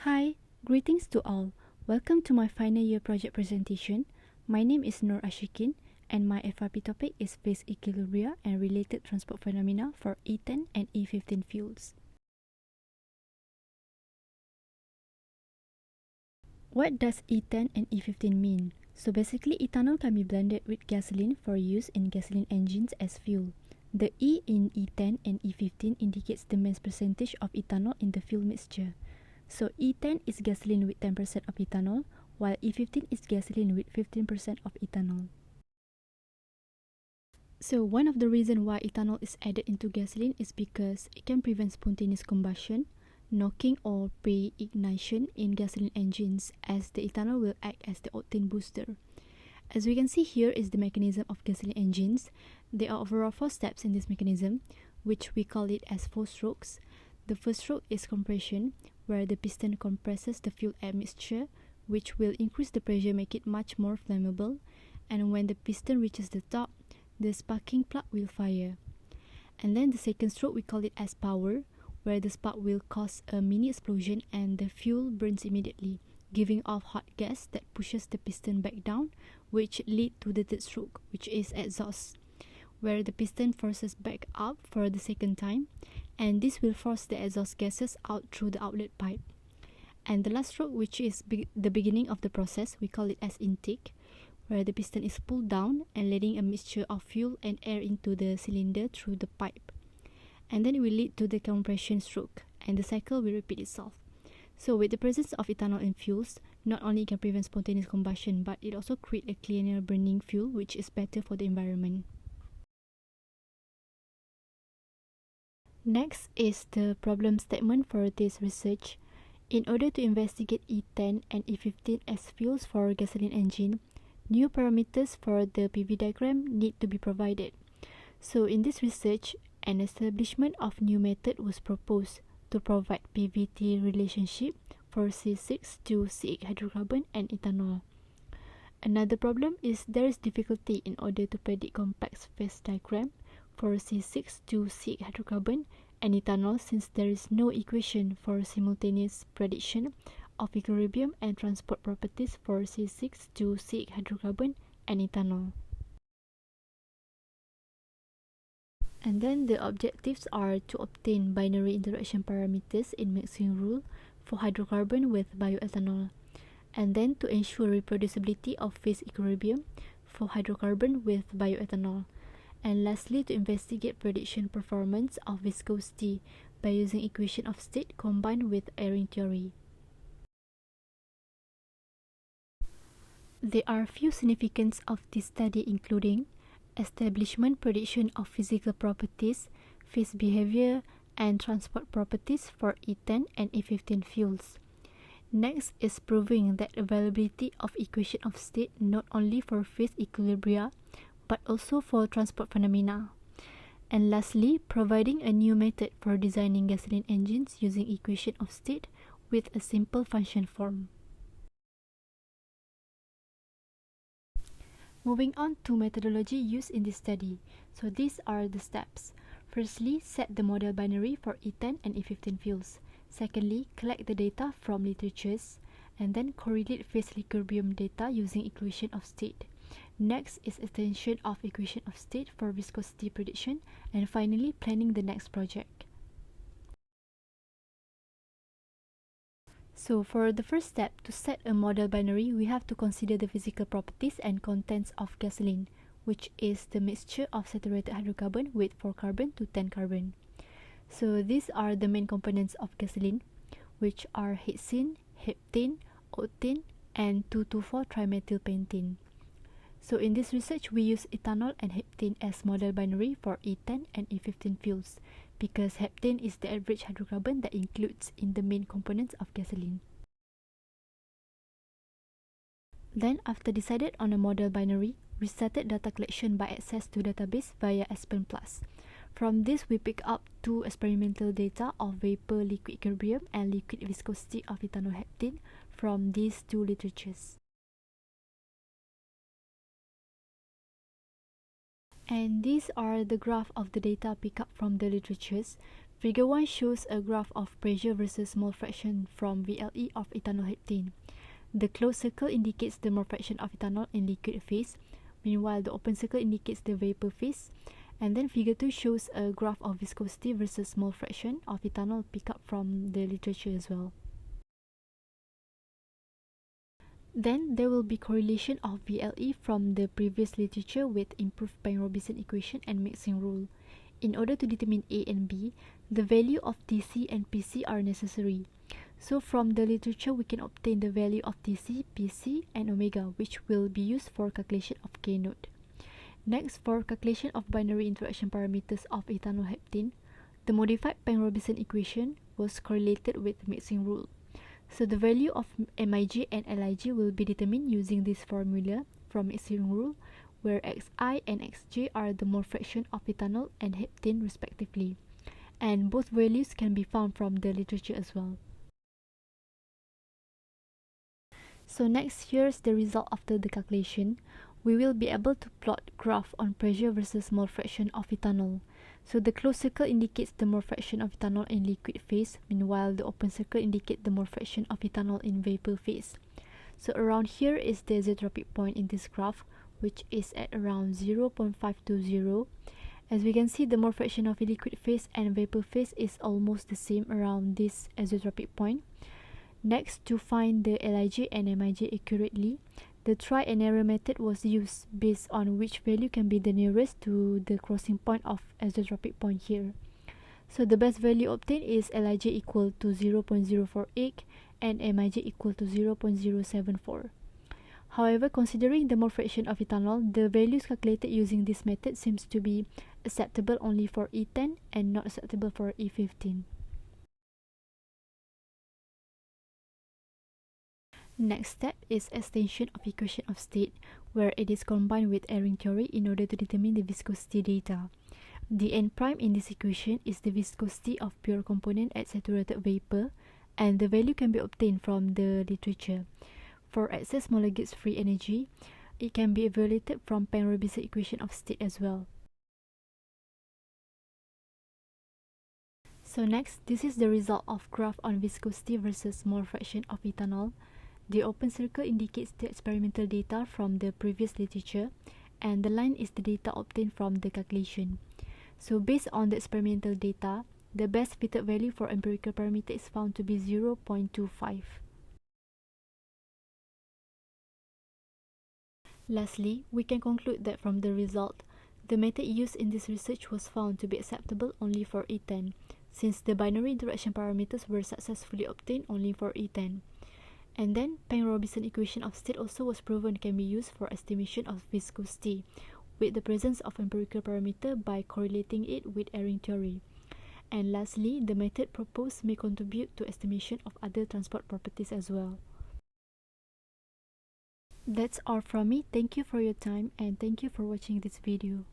Hi, greetings to all. Welcome to my final year project presentation. My name is Nur Ashikin and my FYP topic is phase equilibria and related transport phenomena for E10 and E15 fuels. What does E10 and E15 mean? So basically, ethanol can be blended with gasoline for use in gasoline engines as fuel. The E in E10 and E15 indicates the mass percentage of ethanol in the fuel mixture. So E10 is gasoline with 10% of ethanol, while E15 is gasoline with 15% of ethanol. So one of the reasons why ethanol is added into gasoline is because it can prevent spontaneous combustion, knocking or pre-ignition in gasoline engines, as the ethanol will act as the octane booster. As we can see here is the mechanism of gasoline engines. There are overall 4 steps in this mechanism, which we call it as 4 strokes. The first stroke is compression, where the piston compresses the fuel air mixture, which will increase the pressure, make it much more flammable. And when the piston reaches the top, the sparking plug will fire. And then the second stroke, we call it as power, where the spark will cause a mini explosion and the fuel burns immediately, giving off hot gas that pushes the piston back down, which lead to the third stroke, which is exhaust, where the piston forces back up for the second time, and this will force the exhaust gases out through the outlet pipe. And the last stroke, which is the beginning of the process, we call it as intake, where the piston is pulled down and letting a mixture of fuel and air into the cylinder through the pipe. And then it will lead to the compression stroke, and the cycle will repeat itself. So with the presence of ethanol in fuels, not only can prevent spontaneous combustion, but it also creates a cleaner burning fuel, which is better for the environment. Next is the problem statement for this research. In order to investigate E10 and E15 as fuels for gasoline engine, new parameters for the PV diagram need to be provided. So in this research, an establishment of new method was proposed to provide PVT relationship for C6 to C8 hydrocarbon and ethanol. Another problem is there is difficulty in order to predict complex phase diagram for C6 to C8 hydrocarbon and ethanol, since there is no equation for simultaneous prediction of equilibrium and transport properties for C6 to C8 hydrocarbon and ethanol. And then the objectives are to obtain binary interaction parameters in mixing rule for hydrocarbon with bioethanol, and then to ensure reproducibility of phase equilibrium for hydrocarbon with bioethanol, and lastly to investigate prediction performance of viscosity by using equation of state combined with airing theory. There are few significance of this study, including establishment prediction of physical properties, phase behavior, and transport properties for E10 and E15 fuels. Next is proving that availability of equation of state not only for phase equilibria, but also for transport phenomena. And lastly, providing a new method for designing gasoline engines using equation of state with a simple function form. Moving on to methodology used in this study. So these are the steps. Firstly, set the model binary for E10 and E15 fuels. Secondly, collect the data from literatures, and then correlate phase equilibrium data using equation of state. Next is extension of equation of state for viscosity prediction, and finally planning the next project. So for the first step, to set a model binary, we have to consider the physical properties and contents of gasoline, which is the mixture of saturated hydrocarbon with 4 carbon to 10 carbon. So these are the main components of gasoline, which are hexane, heptane, octane, and 2,2,4-trimethylpentane. So in this research, we use ethanol and heptane as model binary for E10 and E15 fuels, because heptane is the average hydrocarbon that includes in the main components of gasoline. Then, after decided on a model binary, we started data collection by access to database via Aspen Plus. From this, we pick up 2 experimental data of vapor liquid equilibrium and liquid viscosity of ethanol heptane from these 2 literatures. And these are the graph of the data picked up from the literatures. Figure 1 shows a graph of pressure versus mole fraction from VLE of ethanol heptane. The closed circle indicates the mole fraction of ethanol in liquid phase, meanwhile the open circle indicates the vapor phase. And then figure 2 shows a graph of viscosity versus mole fraction of ethanol picked up from the literature as well. Then there will be correlation of VLE from the previous literature with improved Payne-Robinson equation and mixing rule. In order to determine A and B, the value of TC and PC are necessary. So from the literature, we can obtain the value of TC, PC, and omega, which will be used for calculation of K node. Next, for calculation of binary interaction parameters of ethanol heptane, the modified Payne-Robinson equation was correlated with mixing rule. So the value of MIG and LIG will be determined using this formula from mixing rule, where Xi and Xj are the mole fraction of ethanol and heptane respectively. And both values can be found from the literature as well. So next, here's the result after the calculation. We will be able to plot graph on pressure versus mole fraction of ethanol. So the closed circle indicates the mole fraction of ethanol in liquid phase, meanwhile the open circle indicates the mole fraction of ethanol in vapor phase. So around here is the isotropic point in this graph, which is at around 0.520. As we can see, the mole fraction of liquid phase and vapor phase is almost the same around this isotropic point. Next, to find the LIG and MIG accurately, the try and error method was used based on which value can be the nearest to the crossing point of isotropic point here. So the best value obtained is LIG equal to 0.048 and MIG equal to 0.074. However, considering the mole fraction of ethanol, the values calculated using this method seems to be acceptable only for E10 and not acceptable for E15. Next step is extension of equation of state, where it is combined with Airing theory in order to determine the viscosity data. The n prime in this equation is the viscosity of pure component at saturated vapor, and the value can be obtained from the literature. For excess molar Gibbs free energy, it can be evaluated from Payne-Robinson equation of state as well. So next, this is the result of graph on viscosity versus mole fraction of ethanol. The open circle indicates the experimental data from the previous literature, and the line is the data obtained from the calculation. So based on the experimental data, the best fitted value for empirical parameter is found to be 0.25. Lastly, we can conclude that from the result, the method used in this research was found to be acceptable only for E10, since the binary interaction parameters were successfully obtained only for E10. And then, Payne-Robinson equation of state also was proven can be used for estimation of viscosity, with the presence of empirical parameter by correlating it with Airing theory. And lastly, the method proposed may contribute to estimation of other transport properties as well. That's all from me. Thank you for your time and thank you for watching this video.